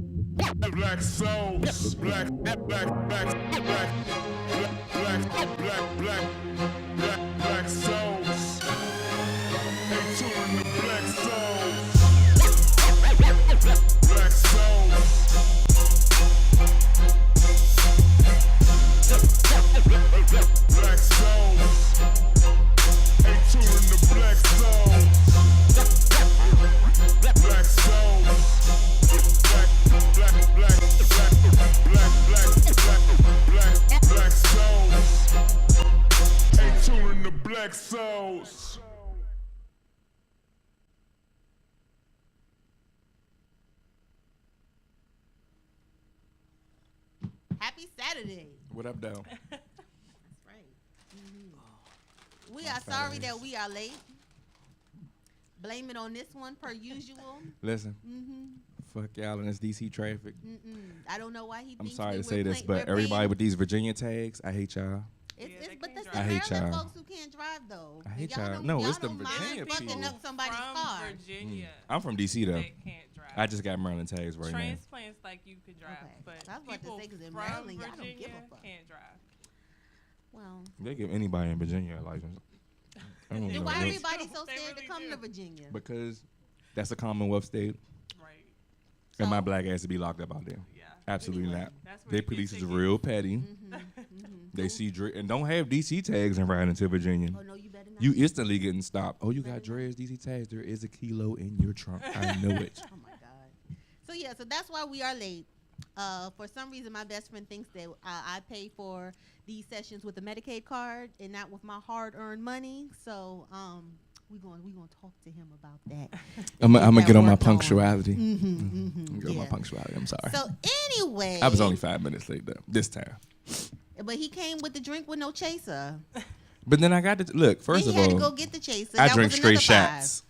Black souls, black souls. Hey, touring the black souls, black souls. Black souls. Hey, touring the black souls. Black souls. Black souls. Hey, touring the black souls. Happy Saturday. What up, though? That's right. We are sorry that we are late. Blame it on this one per usual. Listen, fuck y'all in this DC traffic. I don't know why he I'm thinks sorry that to say this, we're but everybody with these Virginia tags, I hate y'all. But that's I the hate Maryland y'all. folks who can't drive, though. I hate Y'all y'all. don't- No, y'all it's the don't mind Virginia fucking people. up somebody's car. Virginia. I'm from DC, though. That can't drive. I just got Maryland tags right now. Transplants like you could drive, Okay. but I was about to people say, 'cause in from Maryland, y'all don't Virginia give a fuck. can't drive. Well, They give anybody in Virginia a license. I don't then know. why That's- everybody so They scared to really come do. to Virginia? Because that's a Commonwealth state, Right. and my So- black ass to be locked up out there. Yeah. Absolutely Anyway. not. That's where Their you get police is tickets. real petty. They see and don't have DC tags and ride into Virginia. Oh, no, you better not. You instantly getting stopped. Oh, you got dreads, DC tags. There is a kilo in your trunk. I know it. Oh, my God. So, yeah, so that's why we are late. For some reason, my best friend thinks that I pay for these sessions with a Medicaid card and not with my hard-earned money. So, we gonna talk to him about that. I'm gonna that get on my worked on. punctuality. Mm-hmm, Get on my punctuality. I'm sorry. So anyway, I was only 5 minutes late though. This time. but he came with the drink with no chaser. But then I got to look. First Then of he had to all, go get the chaser. I That drink was straight another shots.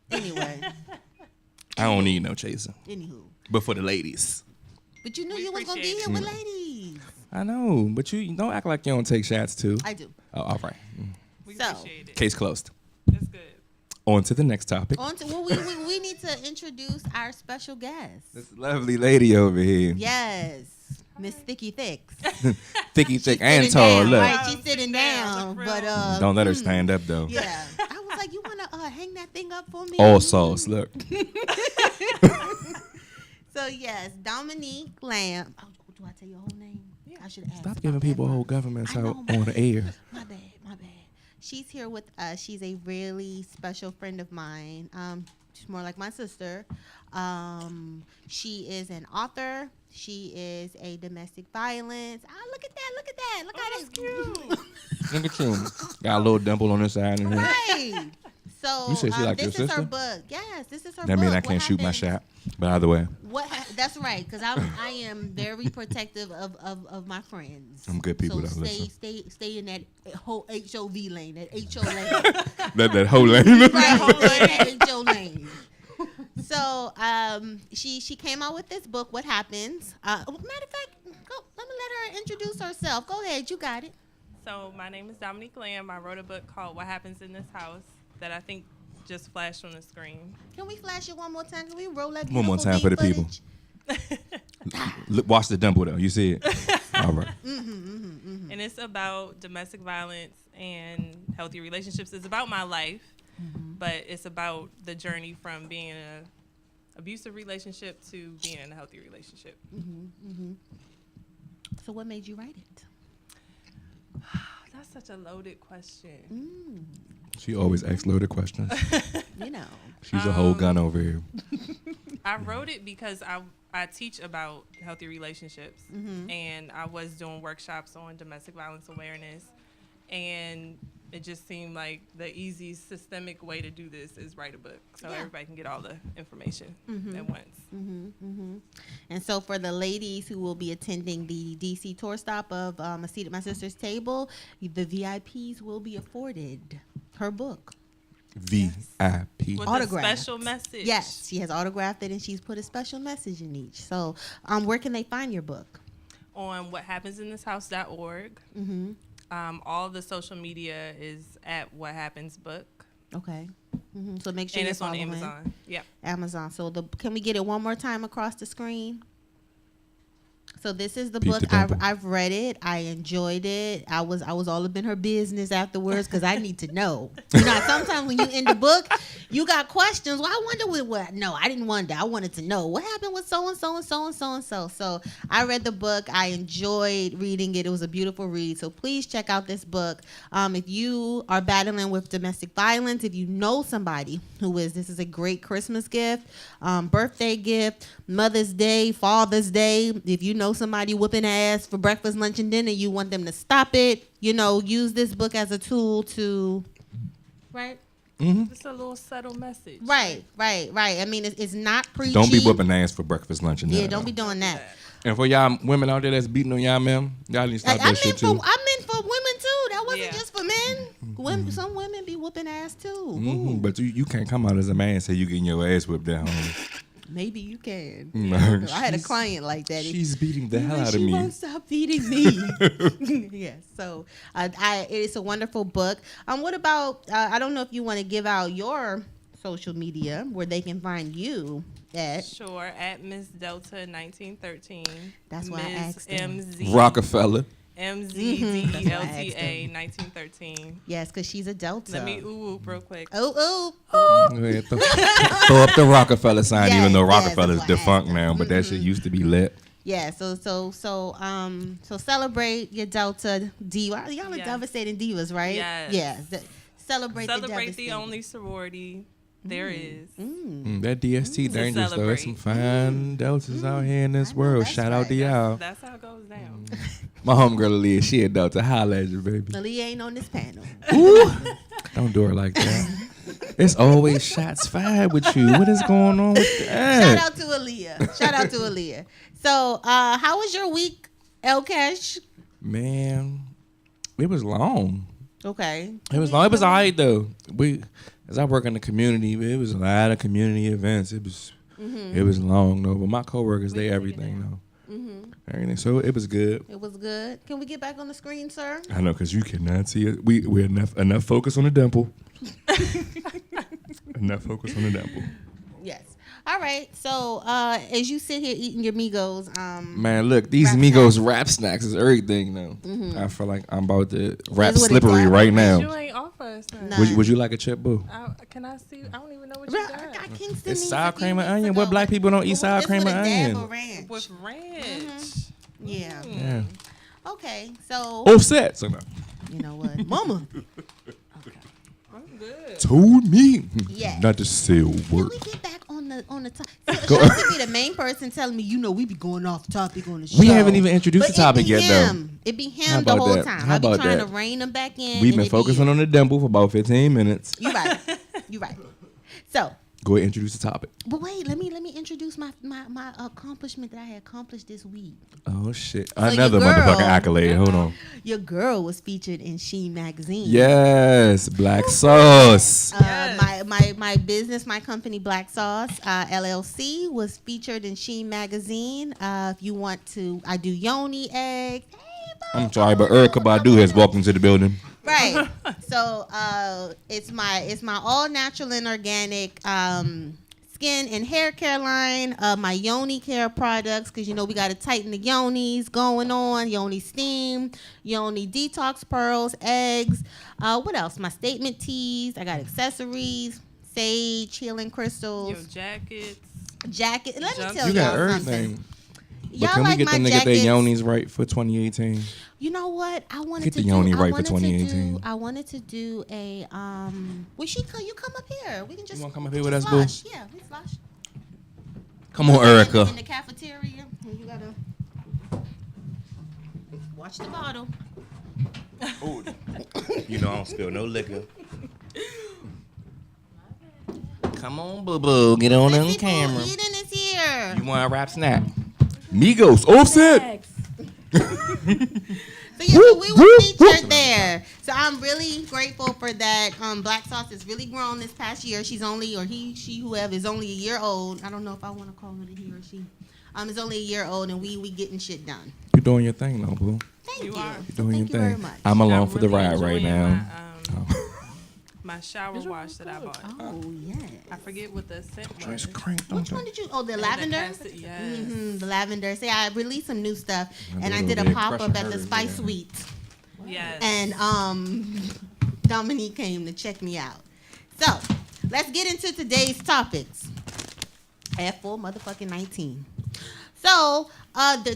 $5. Anyway, I don't need no chaser. anywho, But for the ladies. but you knew We you was gonna be appreciate here it. with ladies. I know, but you don't act like you don't take shots too. I do. Oh, all right. We So- appreciate it. Case closed. That's good. On to the next topic. On to, well, we need to introduce our special guest. This lovely lady over here. Yes, Miss Thicky Thicks. Thicky, thick, Sitting and tall. down, Look. right? She's sitting down, Look but real. Don't let her stand up though. yeah. I was like, you wanna hang that thing up for me? All sauce. Look. So yes, Dominique Lamb. Oh, do I tell your whole name? Yeah. I should ask. Stop about giving that people first. whole governments I know, out my on the air. My bad. She's here with us. She's a really special friend of mine. She's more like my sister. She is an author. She is a domestic violence. Ah, look at that. Look how that's cute. Look at you. Got a little dimple on the side. In here. Right. So You said she like this your is her sister? book. Yes, this is her book. That means I What can't shoot my happens- shot. But either way, That's right, because I am very protective of my friends. I'm good people So that listen. stay in that whole HOV lane, that HO lane. that whole lane. Right, stay in that HO lane. So she came out with this book, What Happens. Matter of fact, let me let her introduce herself. Go ahead, you got it. So my name is Dominique Lamb. I wrote a book called What Happens in This House that I think just flashed on the screen. Can we flash it one more time? Can we roll that One more beautiful time for the beat people. footage? Look, watch the dimple though. You see it. All right. And it's about domestic violence and healthy relationships. It's about my life, but it's about the journey from being in an abusive relationship to being in a healthy relationship. So what made you write it? That's such a loaded question. She always asks loaded questions. You know. She's a whole gun over here. I wrote it because I teach about healthy relationships, and I was doing workshops on domestic violence awareness, and it just seemed like the easy systemic way to do this is write a book so Yeah. everybody can get all the information at once. And so for the ladies who will be attending the DC tour stop of A Seat at My Sister's Table, the VIPs will be afforded her book. VIP. With Autograph. a special message. Yes, she has autographed it and she's put a special message in each. So where can they find your book? On whathappensinThisHouse.org. All the social media is at What Happens Book. Okay. So make sure And you're it's on following Amazon. Yeah. Amazon. So can we get it one more time across the screen? So this is the Peep book. the dimple. I've read it. I enjoyed it. I was all up in her business afterwards because I need to know. You know, sometimes when you in the book, you got questions. Well, I wonder what. No, I didn't wonder. I wanted to know what happened with so and so and so and so and so. So I read the book. I enjoyed reading it. It was a beautiful read. So please check out this book. If you are battling with domestic violence, if you know somebody who is, this is a great Christmas gift, birthday gift, Mother's Day, Father's Day. If you know somebody whooping ass for breakfast, lunch, and dinner, you want them to stop it, you know, use this book as a tool to, right? It's a little subtle message. Right. I mean, it's not preachy. Don't be whooping ass for breakfast, lunch, and dinner. Yeah, don't be doing that. And for y'all women out there that's beating on y'all men, y'all need to stop that shit too. I meant for women too. That wasn't Yeah. just for men. Women, some women be whooping ass too. Ooh. But you can't come out as a man and say you getting your ass whipped at home. Maybe you can. No, I had a she's- client like that. She's beating the hell out of She me. won't stop beating me. Yes. So it's a wonderful book. What about, I don't know if you want to give out your social media where they can find you at. Sure. At Miss Delta 1913. That's why I asked them. MZ. Rockefeller. MZDLTA 1913. Yes, because she's a Delta. Let me ooh real quick. Oh. Go ahead, throw up the Rockefeller sign, Yes, even though yes, Rockefeller's that's what I defunct asked. now, but that shit used to be lit. Yeah, so celebrate your Delta diva. Y'all are Yes. devastating divas, right? Yes. Yeah. Celebrate the Celebrate the devastating. only sorority there is. That DST dangerous though. There's some celebrate. fine deltas out here in this world. that's Shout out right. to y'all. That's how it goes down. My homegirl Aaliyah, she a delta. Holla at you, baby. Aaliyah ain't on this panel. Ooh. Don't do her like that. It's always shots fired with you. What is going on with that? Shout out to Aaliyah. So, how was your week, El Cash? Man, it was long. Okay. It was long. It was all right though. As I work in the community, it was a lot of community events. It was long though. But my coworkers, they everything though. Everything. So it was good. It was good. Can we get back on the screen, sir? I know, cause you cannot see it. We're enough focus on the dimple. Enough focus on the dimple. Yes. All right. So, as you sit here eating your Migos, Man, look, these Rap Migos rap snacks is everything though. I feel like I'm about to rap That's what it slippery got. right You now. ain't off us. No. Would you like a chip, boo? Can I see? I don't even know what Bro, you I got. got Kingston It's these sour a few cream and weeks onion. ago, What black but people don't eat it's sour with cream a and dab onion? of ranch. With ranch. Yeah. Yeah. Okay. So, Offset. So no. you know what, Mama? I'm good. Told me Yes. not to say a Can word. we get back on the top? Should be the main person telling me, you know, we be going off topic on the show. We haven't even introduced But the topic it be yet, though. him. It be How him the about whole that? time. How I be about trying that? to rein him back in. We've and been it be focusing you. on the dimple for about 15 minutes. You right. You right. So, Go ahead, introduce the topic. but wait, let me introduce my accomplishment that I had accomplished this week. Oh shit! your Another girl- motherfucking accolade. Hold on. Your girl was featured in Sheen magazine. Yes, black sauce. Yes. My business, my company, Black Sauce LLC, was featured in Sheen magazine. If you want to, I do yoni egg. Hey, I'm sorry, but Erica Badu has walked into the building. right. So it's my all natural and organic skin and hair care line. My yoni care products, because you know we got to tighten the yonis going on. Yoni steam, yoni detox pearls, eggs. What else? My statement teas. I got accessories, sage, healing crystals, Your jackets. jacket. Let me Jump- tell You y'all got everything. something. But Y'all can we like get my them to get their jackets? yonis right for 2018? You know what? I wanted Get to the do. yoni I right for wanted to 2018. do. I wanted to do a. Well, you come up here. We can just. You wanna come we up here can with just us, boo? slosh. Yeah, we slosh. Come on, Erica. In the cafeteria, and you gotta watch the bottle. You know I don't spill no liquor. Come on, boo boo, get on Let's see camera. who Eden is here. You want a rap snack? Migos, Offset. So yeah, we were featured there. So I'm really grateful for that. Black Sauce has really grown this past year. She's only, or he, she, whoever is only a year old. I don't know if I want to call it a he or she. Is only a year old, and we getting shit done. You're doing your thing, though, boo. Thank You you. are. You're doing Thank your you thing. very much. I'm along I'm for the really ride right enjoying now. my, My shower wash that I bought. Oh yeah. I forget what the scent was. Joints cranked, don't Which one they? did you? Oh, the And lavender. Yes. The lavender. See, I released some new stuff, I and I do did a a little bit pop up crushing at the hers, Spice yeah. Suite, Yes. and Dominique came to check me out. So let's get into today's topics. At full motherfucking 19. So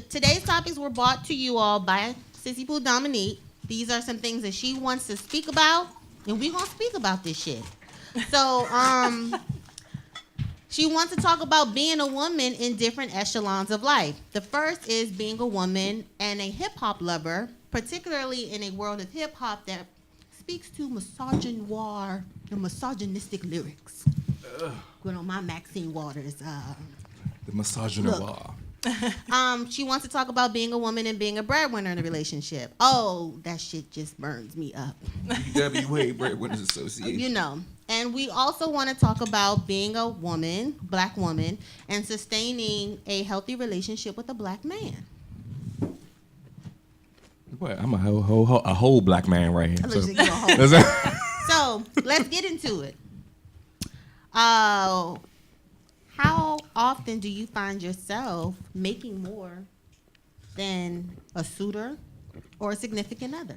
today's topics were brought to you all by Sissy Pooh Dominique. These are some things that she wants to speak about, and we gonna speak about this shit. So she wants to talk about being a woman in different echelons of life. The first is being a woman and a hip hop lover, particularly in a world of hip hop that speaks to misogynoir and misogynistic lyrics. Going on my Maxine Waters. The misogynoir. She wants to talk about being a woman and being a breadwinner in a relationship. Oh, that shit just burns me up. WA Breadwinners Association. You know. And we also want to talk about being a woman, black woman, and sustaining a healthy relationship with a black man. What? I'm a whole black man right here. Let's So, just go home. So let's get into it. How often do you find yourself making more than a suitor or a significant other?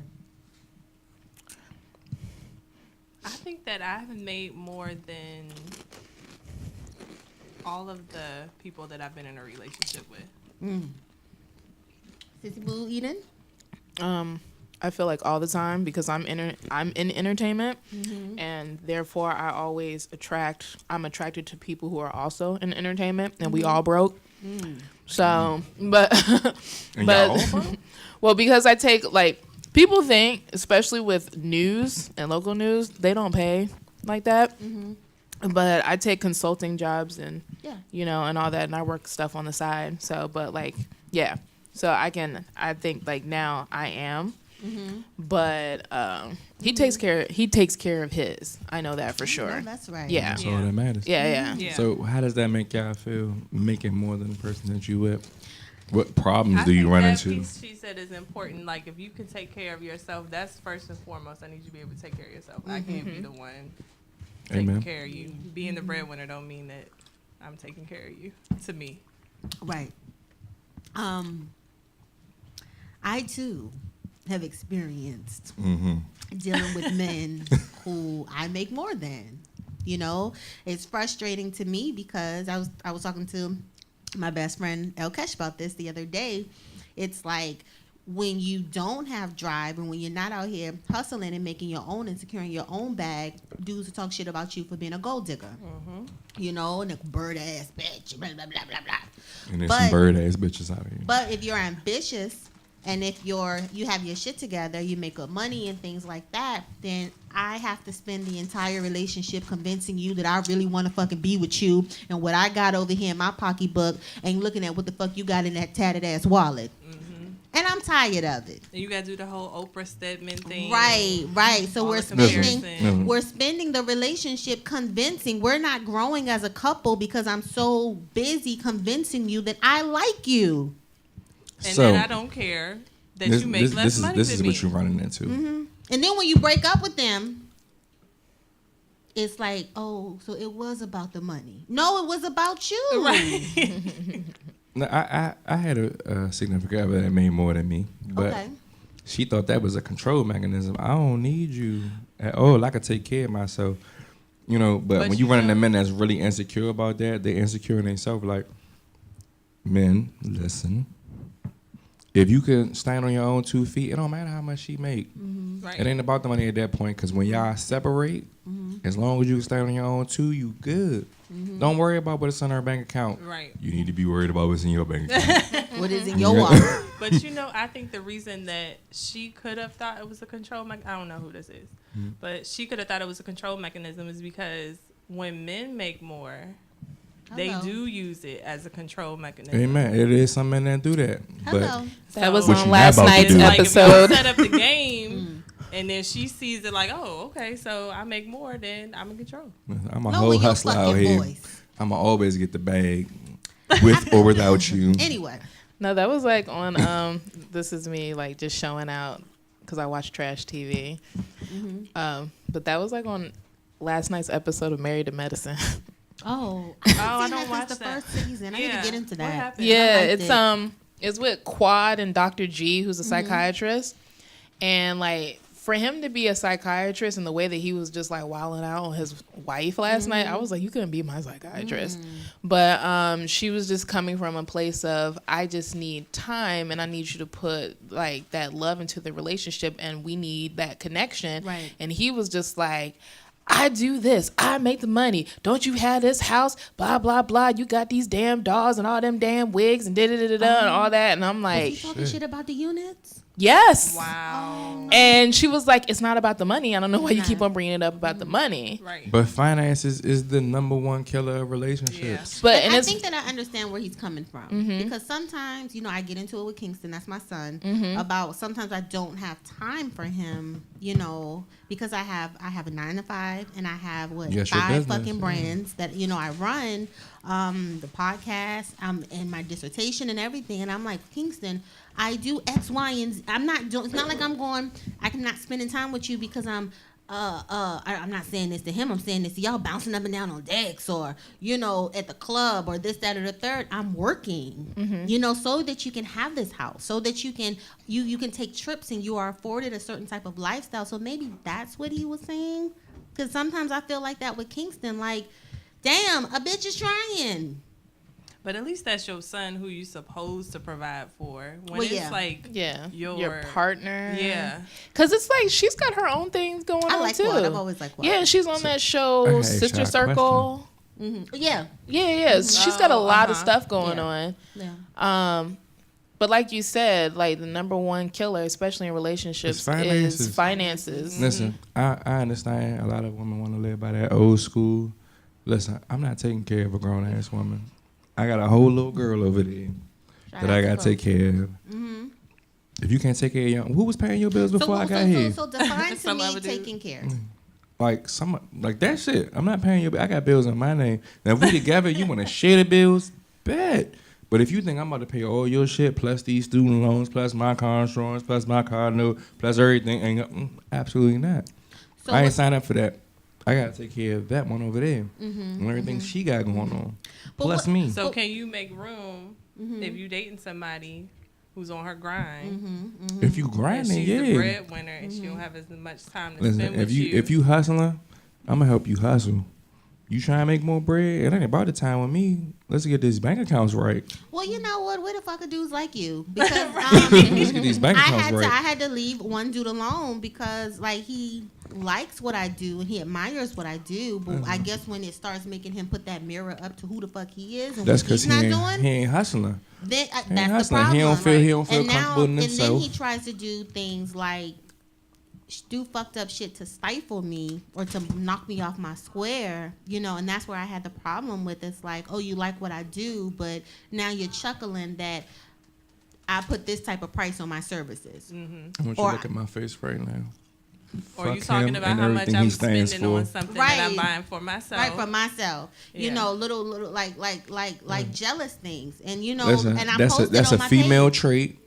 I think that I have made more than all of the people that I've been in a relationship with. Sissy Boo Eden? I feel like all the time because I'm in entertainment, and therefore I'm attracted to people who are also in entertainment, and we all broke. So, but And y'all all well, because I take people think, especially with news and local news, they don't pay like that. But I take consulting jobs and and all that, and I work stuff on the side. So, but so I think now I am. But he takes care of his. I know that for sure. Oh, that's right. Yeah. That's all that matters. Yeah. Yeah. So how does that make y'all feel, making more than the person that you with? What problems I do you think run that into? piece she said is important. Like, if you can take care of yourself, that's first and foremost. I need you to be able to take care of yourself. I can't be the one taking Amen. care of you. Being the breadwinner don't mean that I'm taking care of you. To me, Right. I too have experienced dealing with men who I make more than. You know, it's frustrating to me because I was talking to my best friend El Kesh about this the other day. It's like when you don't have drive and when you're not out here hustling and making your own and securing your own bag, dudes will talk shit about you for being a gold digger. You know, and a bird ass bitch, blah blah blah blah blah. And there's But- some bird ass bitches out here. But if you're ambitious and if you have your shit together, you make good money and things like that, then I have to spend the entire relationship convincing you that I really want to fucking be with you and what I got over here in my pocketbook and looking at what the fuck you got in that tatted ass wallet. And I'm tired of it. and you gotta do the whole Oprah Stedman thing. Right. So All we're the spending comparison. we're spending the relationship convincing. We're not growing as a couple because I'm so busy convincing you that I like you. And So then I don't care that you make less money this than is me. what you're running into. And then when you break up with them, it's like, oh, so it was about the money. No, it was about you. Right. No, I had a significant other that made more than me, but Okay. she thought that was a control mechanism. I don't need you at all. I could take care of myself, you know. But when you run into men that's really insecure about that, they insecure in themselves. Like, men, listen. If you can stand on your own 2 feet, it don't matter how much she make. Right. It ain't about the money at that point. Because when y'all separate, as long as you can stand on your own 2, you good. Don't worry about what's in her bank account. Right. You need to be worried about what's in your bank account. What is in your wallet? But I think the reason that she could have thought it was a control I don't know who this is, but she could have thought it was a control mechanism is because when men make more, they Hello. do use it as a control mechanism. Amen. It is some men that do that. Hello. That was What on you last not about to night's do. Like, if y'all episode. set up the game and then she sees it like, oh, okay, so I make more, then I'm in control. I'm a Lower whole your hustler out fucking here. voice. I'm going to always get the bag with or without you. Anyway. No, that was like on This Is Me, just showing out because I watch trash TV. But that was like on last night's episode of Married to Medicine. Oh, I don't watch the that. first season. I need to get into What that. happened? Yeah, liked it's with Quad and Dr. G, who's a psychiatrist, and like for him to be a psychiatrist and the way that he was just like wilding out on his wife last night, I was like, you couldn't be my psychiatrist. But she was just coming from a place of, I just need time and I need you to put like that love into the relationship and we need that connection. Right. And he was just like, I do this. I make the money. Don't you have this house? Blah, blah, blah. You got these damn dolls and all them damn wigs and da-da-da-da-da and all that. And I'm Was like, he talking shit about the units? yes. Wow. And she was like, it's not about the money. I don't know why you keep on bringing it up about the money. Right. But finances is the number one killer of relationships. But And and I it's think that I understand where he's coming from because sometimes, I get into it with Kingston, that's my son, about sometimes I don't have time for him, because I have a 9 to 5 and I have Yes, your 5 business, fucking brands that I run, the podcast, and my dissertation and everything, and I'm like, Kingston, I do X, Y, and Z. I'm not doing. It's not like I'm not spending time with you because I'm not saying this to him. I'm saying this to y'all bouncing up and down on decks or, at the club or this, that, or the third. I'm working, so that you can have this house, so that you can take trips and you are afforded a certain type of lifestyle. So maybe that's what he was saying. Because sometimes I feel like that with Kingston. Like, damn, a bitch is trying. But at least that's your son who you supposed to provide for. When Well, it's yeah. like your partner. Yeah. Because it's like she's got her own things going I on like too. Quad. I've always liked Quad. Yeah, and she's on that I show, had a Sister shot Circle. Yeah. Yeah. She's got a lot of stuff going Yeah. on. Yeah. But like you said, like the number one killer, especially in relationships, It's finances. is finances. Listen, I understand a lot of women want to live by that old school. Listen, I'm not taking care of a grown ass woman. I got a whole little girl over there that I got to take care of. Mm-hmm. If you can't take care of your, who was paying your bills before I got here? So define to Some me other dude. taking care. Like that shit. I'm not paying your bill. I got bills in my name. Now if we together, you want to share the bills, bet. But if you think I'm about to pay all your shit plus these student loans, plus my car insurance, plus my car note, plus everything, absolutely not. So I ain't signed up for that. I gotta take care of that one over there and everything she got going on. But Plus what- me. So can you make room if you dating somebody who's on her grind? If you And grinding, she's the yeah. breadwinner and she don't have as much time to Listen, spend if with you if you hustling, I'm gonna help you hustle. You trying to make more bread? It ain't about the time with me. Let's get these bank accounts right. Well, you know what? Where the fuck are dudes like you? Because Let's get these bank accounts I right. had to leave one dude alone because like he likes what I do and he admires what I do. But I guess when it starts making him put that mirror up to who the fuck he is and That's what because he's he not ain't, doing, he ain't hustling. then ain't that's the hustling. problem. He don't feel and comfortable in and then himself. he tries to do things like do fucked up shit to stifle me or to knock me off my square, and that's where I had the problem with. It's like, oh, you like what I do, but now you're chuckling that I put this type of price on my services. I want you Or- to look at my face right now. or you Fuck talking him about and how much everything I'm he stands spending for. on something that I'm Right. buying for myself. Right, for myself, Yeah. little like jealous things, and Listen, and I that's posted a on my female page. trait.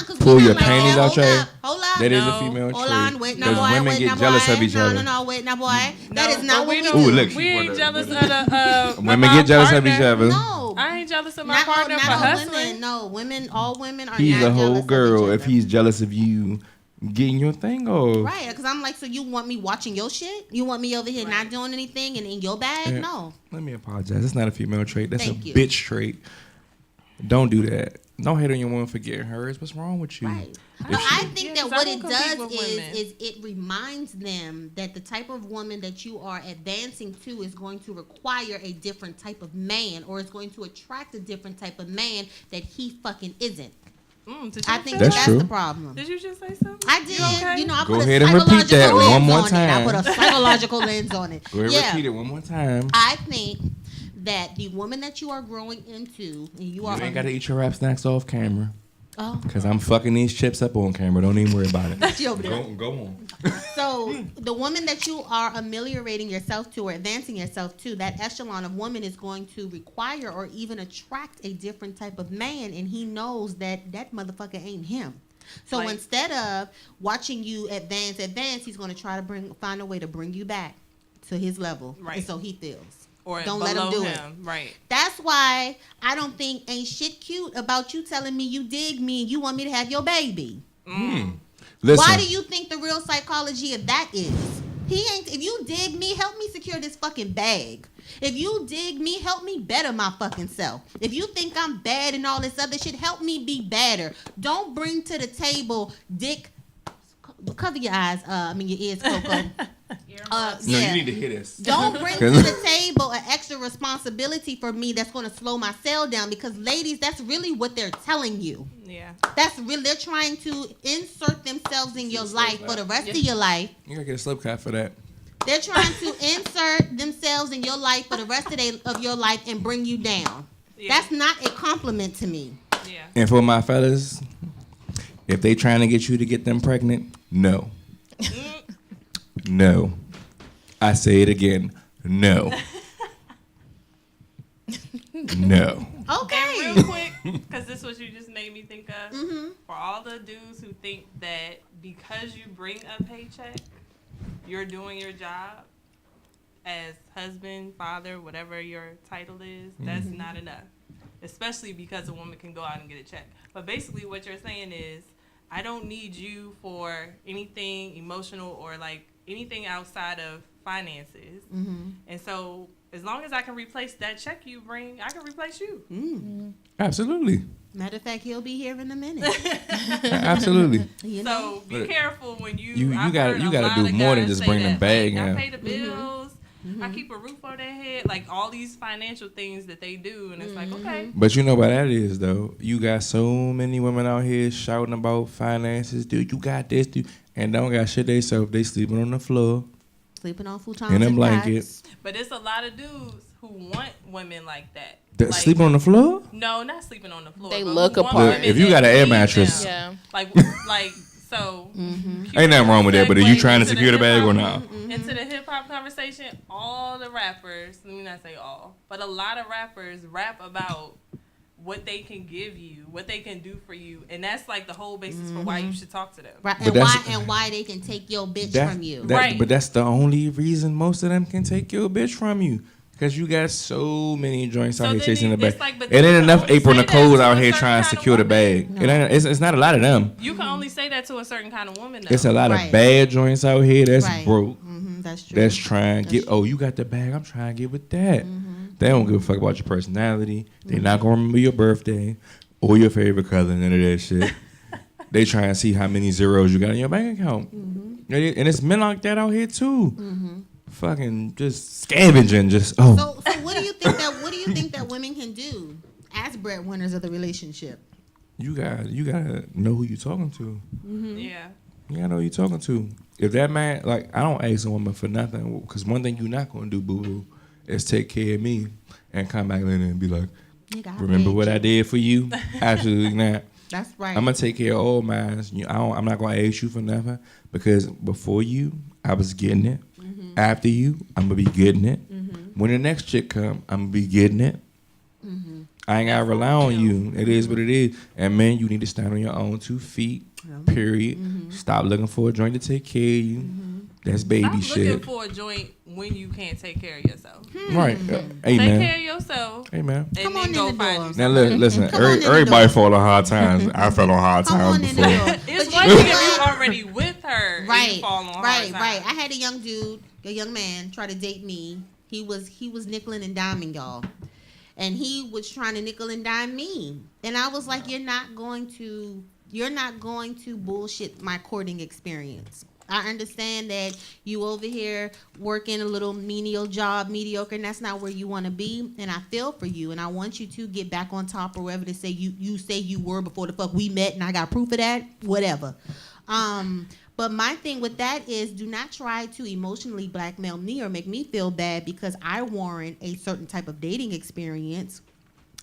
Cause Pull we your not like panties that. out your- Hold up. That is No. a female Hold trait. on, wait, now Because boy, women wait, get now jealous boy. of each other. No, wait, now boy. That is but not what we don't- do. Ooh, look, We ain't Brother, jealous brother. of the Women get jealous of each other. No, I ain't jealous of my not partner for all hustling. women. No, women. All women are. He's not a whole jealous of girl each if other. he's jealous of you getting your thing off. Right, because I'm like, so you want me watching your shit? You want me over here not doing anything and in your bag? Yeah. No. Let me apologize. It's not a female trait. That's Thank a you. bitch trait. Don't do that. Don't hate on your woman for getting hers. What's wrong with you? Right. If No, she- I think Yeah, that 'cause what I it don't compete does with women. is it reminds them that the type of woman that you are advancing to is going to require a different type of man, or it's going to attract a different type of man that he fucking isn't. Did I you think say That's that's true. the problem. Did you just say something? I did. okay? I Go put ahead a and repeat psychological that lens one more on it. I time. put a psychological lens on it. Go ahead, Yeah. repeat it one more time. I think that the woman that you are growing into, and you You are. ain't got to eat your rap snacks off camera. Oh. Because I'm fucking these chips up on camera. Don't even worry about it. She over there. Go on. So the woman that you are ameliorating yourself to or advancing yourself to, that echelon of woman is going to require or even attract a different type of man, and he knows that that motherfucker ain't him. So Like- instead of watching you advance, he's going to try to find a way to bring you back. to his level, Right. and so he feels. Or Don't let him below do it. Right. That's why I don't think ain't shit cute about you telling me you dig me and you want me to have your baby. Listen, Why do you think the real psychology of that is? He ain't. If you dig me, help me secure this fucking bag. If you dig me, help me better my fucking self. If you think I'm bad and all this other shit, help me be better. Don't bring to the table dick. Cover your eyes. Your ears, Coco. no, you need to hear this. Don't bring to the table an extra responsibility for me that's going to slow my cell down, because ladies, that's really what they're telling you. Yeah. That's really, they're trying to insert themselves in your life for the rest of your life. You gotta get a slip cap for that. They're trying to insert themselves in your life for the rest of your life and bring you down. Yeah. That's not a compliment to me. Yeah. And for my fellas, if they trying to get you to get them pregnant, no. No. I say it again. No. No. Okay. And real quick, because this is what you just made me think of. Mm-hmm. For all the dudes who think that because you bring a paycheck, you're doing your job as husband, father, whatever your title is, that's not enough. Especially because a woman can go out and get a check. But basically what you're saying is, I don't need you for anything emotional or like anything outside of finances. Mm-hmm. And so as long as I can replace that check you bring, I can replace you. Absolutely. Matter of fact, he'll be here in a minute. Absolutely. You know? So be careful when you. You I've gotta- heard you a gotta lot do of more than guys just say bring the that, bag like, in. I pay the bills. I keep a roof over their head. Like all these financial things that they do, and it's like, okay, But you know what that is, though? You got so many women out here shouting about finances. Dude, you got this, dude. And don't got shit they self. They sleeping on the floor Sleeping on futons in a and blanket. cots. but it's a lot of dudes who want women like that. That Like, sleeping on the floor? No, not sleeping on the floor. They but who look want apart. women If you that got an air need mattress. them. Yeah. Like so. Ain't nothing wrong with that, but are you segue trying to into secure the bag or hip-hop- not? Into the hip hop conversation, all the rappers, let me not say all, but a lot of rappers rap about what they can give you, what they can do for you, and that's like the whole basis for why you should talk to them. Right, But and that's- why they can take your bitch That- from you. Right. But that's the only reason most of them can take your bitch from you. Because you got so many joints So out here then chasing the it's bag. like, but It then ain't you enough can only April say that Nicole's to out a here certain trying to kind of secure the woman. bag. It's not a lot of them. You can only say that to a certain kind of woman, though. It's a lot Right. of bad joints out here that's Right. broke. That's true. That's trying to That's get. true. Oh, you got the bag. I'm trying to get with that. They don't give a fuck about your personality. They not gonna remember your birthday or your favorite color. None of that shit. They try and see how many zeros you got in your bank account. And it's men like that out here too. Fucking just scavenging. Just So what do you think that women can do as breadwinners of the relationship? you gotta know who you talking to. Yeah. You gotta know who you talking to. If that man, like, I don't ask a woman for nothing, because one thing you're not gonna do, boo boo, is take care of me and come back later and be like, Nigga, I remember paid what you. I did for you? Absolutely not. That's right. I'm gonna take care of all mine. I'm not gonna ask you for nothing, because before you, I was getting it. After you, I'm gonna be getting it. When the next chick come, I'm gonna be getting it. I ain't gotta rely on you. It is what it is. And man, you need to stand on your own 2 feet. Period. Stop looking for a joint to take care of you. That's baby Stop looking shit. for a joint when you can't take care of yourself. Right. Take Amen. care of yourself. Amen. And Come then on go in the find door. you Now somebody. listen, Come on in the everybody door. fall on hard times. I fell on hard Come times on in the before. door. It's But one you thing know if you what? already with her and Right, you fall on hard right. times. I had a young dude, a young man, try to date me. He was nickeling and diming y'all, and he was trying to nickel and dime me. And I was like, you're not going to bullshit my courting experience. I understand that you over here working a little menial job, mediocre, and that's not where you want to be. And I feel for you, and I want you to get back on top, or wherever to say you say you were before the fuck we met, and I got proof of that. Whatever. But my thing with that is, do not try to emotionally blackmail me or make me feel bad because I warrant a certain type of dating experience.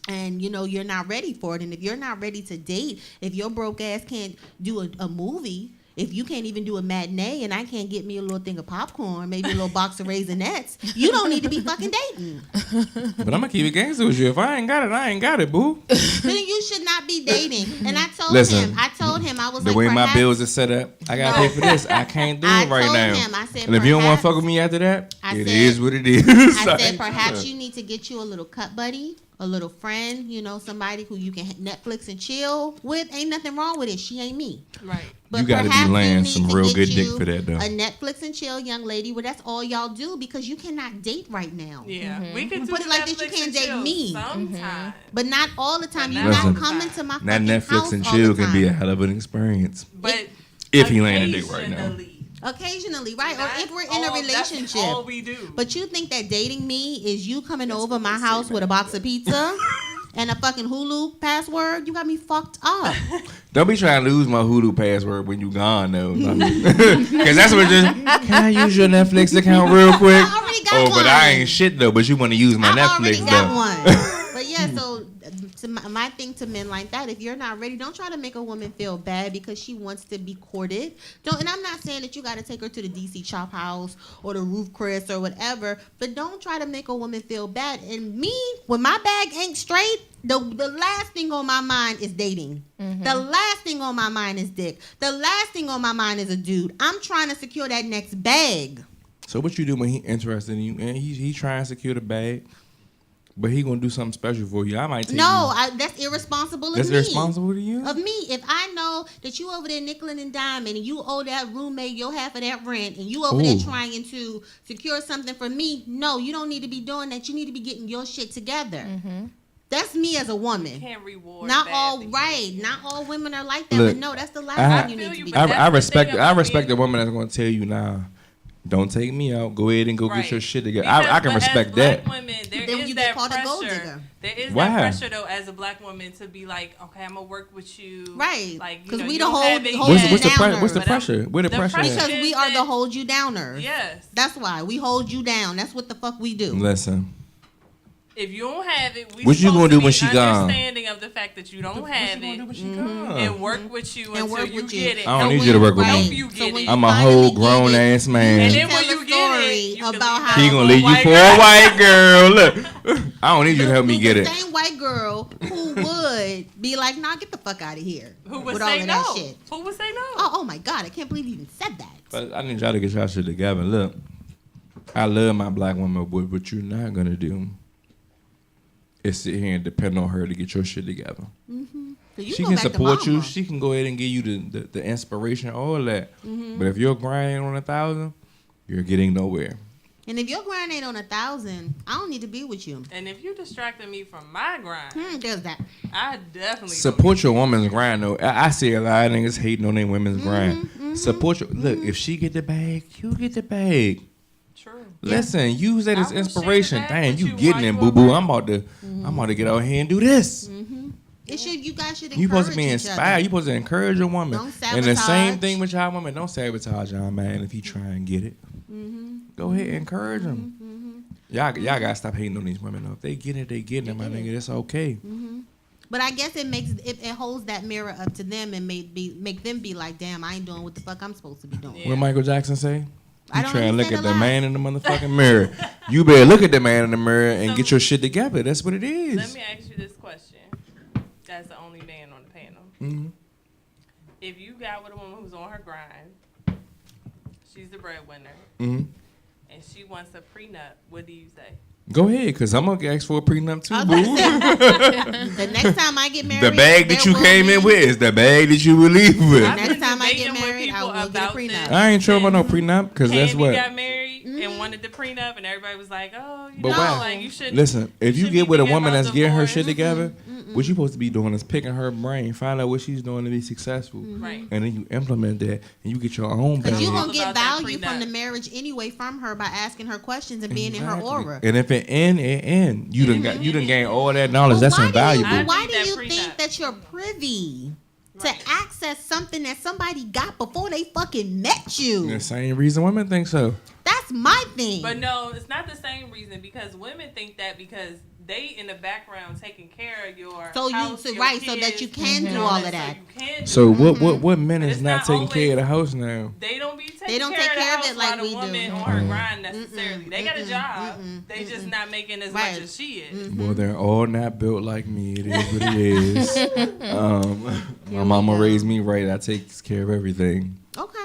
And you're not ready for it. And if you're not ready to date, if your broke ass can't do a movie, if you can't even do a matinee and I can't get me a little thing of popcorn, maybe a little box of Raisinets, you don't need to be fucking dating. But I'm gonna keep it gangster with you. If I ain't got it, I ain't got it, boo. Then you should not be dating. And I told Listen, him, I was the like, way my perhaps- bills are set up, I gotta pay for this. I can't do I it right told now. him, I said, and if you don't want to perhaps- fuck with me after that, I it said- is what it is. I said, perhaps you need to get you a little cut buddy, a little friend, somebody who you can Netflix and chill with. Ain't nothing wrong with it. She ain't me. Right. But You gotta be perhaps you laying need some to real get good dick you for that, though. A Netflix and chill young lady where that's all y'all do, because you cannot date right now. Yeah. We can do Put it like this, you Netflix can't and date chill me. Sometime. But not all the time. You're Listen, not coming to my That fucking Netflix house and all chill the can be a time. hell of an experience. But If he laying a dick right now. occasionally. Occasionally, right? Or That's if we're in a all- relationship. That's all we do. But you think that dating me is you coming over my house with a box of pizza and a fucking Hulu password? You got me fucked up. Don't be trying to lose my Hulu password when you gone, though. Because that's what just, can I use your Netflix account real quick? I already got But I one. ain't shit, though. But you want to use my I already Netflix, got though. one. But yeah, so my thing to men like that, if you're not ready, don't try to make a woman feel bad because she wants to be courted. And I'm not saying that you got to take her to the DC Chop House or the Roof Chris or whatever, but don't try to make a woman feel bad. And me, when my bag ain't straight, the last thing on my mind is dating. The last thing on my mind is dick. The last thing on my mind is a dude. I'm trying to secure that next bag. So what you do when he interested in you and he trying to secure the bag, but he gonna do something special for you? I might take That's irresponsible of That's me. irresponsible to you? Of me. If I know that you over there nickeling and diming and you owe that roommate your half of that rent and you over there Ooh. trying to secure something for me, no, you don't need to be doing that. You need to be getting your shit together. That's me as a woman. Can't reward. Not bad all things. right. Not all women are like that. Look, but no, that's the last I- thing you I need feel to you, be but I, doing. I that's the respect thing I about respect being- the woman that's gonna tell you, nah, don't take me out. Go ahead and go Right. get your shit together. Because- I can but respect as that. Black women, there Then is you that get called a gold pressure. digger. There is Why? that pressure though, as a Black woman, to be like, okay, I'm gonna work with you, Right. Like, you 'Cause know, we you the don't whole- have it whole- yet, What's the downers. what's the but I'm- pressure? Where the the pressure pressure- at? Because we are the hold you downers. Yes. That's why. We hold you down. That's what the fuck we do. Listen, If you don't have it, we What you supposed gonna to do be when she gone? understanding of the fact that you don't have it and work with you And until work you with you. get it. I don't And need you to work with right. me. You So get when it. you I'm a finally whole get grown it, ass man. And you then tell when a you get it, story you can about leave how her He gonna leave you white for girl. a white girl. Look, I don't need you to help me who's get the it. same white girl who would be like, nah, get the fuck out of here. Who would with all say of no? that shit. Who would say no? Oh my God, I can't believe you even said that. But I need y'all to get y'all shit together. Look, I love my black woman, but what you're not gonna do is sit here and depend on her to get your shit together. So you She go can back to support you. mama. She can go ahead and give you the inspiration, all that. But if you're grinding on 1,000, you're getting nowhere. And if your grind ain't on 1,000, I don't need to be with you. And if you distracting me from my grind, There's that. I definitely Support your woman's grind, though. I see a lot of niggas hating on their women's grind. Support your look. If she get the bag, you get the bag. True. Listen, use that I as will share inspiration. that Dang, with you you getting while it, you boo at boo. work. I'm about to get out here and do this. You guys should encourage You supposed to be each inspired. other. You supposed to encourage your woman. Don't And the same sabotage. thing with y'all women. Don't sabotage y'all man if he try and get it. Go ahead and encourage him. Y'all gotta stop hating on these women though. If they get it, they get it, my nigga. That's okay. But I guess it holds that mirror up to them and make them be like, damn, I ain't doing what the fuck I'm supposed to be doing. Yeah. What Michael Jackson say? I You don't try and look understand at a the lot. man in the motherfucking mirror. You better look at the man in the mirror and get your shit together. That's what it is. Let me ask you this question. That's the only man on the panel. Mhm. If you got with a woman who's on her grind, she's the breadwinner, Mhm. and she wants a prenup, what do you say? Go ahead, cause I'm gonna ask for a prenup too, I was boo. about to say, the next time I get married, The bag that there you will came in be- with is the bag that you will leave with. I've Next been time I get debating with married, I people will get a about prenup. this I ain't sure about no since prenup, cause that's Candy what. got married and wanted the prenup, and everybody was like, "Oh, you But know, why? like you should." Listen, if you should get be with a thinking woman about that's getting her divorce. shit together, what you supposed to be doing is picking her brain, find out what she's doing to be successful, Right. and then you implement that, and you get your own Because bag. you're All going to get about that value from prenup. the marriage anyway from her by asking her questions and being in her Exactly. aura. And if it end, you done gain all that knowledge. But That's why invaluable. Do you, I why need do that you prenup. think that you're privy Right. to access something that somebody got before they fucking met you? The same reason women think so. That's my thing. But no, it's not the same reason because women think that because they in the background taking care of your so house, you your right, so kids, that you can and do all of that. So you can do So it. what men But is it's not not taking care of the house now? They don't be taking They don't care take care of of the it house like while we the do. woman on her grind necessarily. They got a job. They just not making as Right. much as she is. Well, they're all not built like me. It is what it is. My mama go. raised me right. I take care of everything. Okay.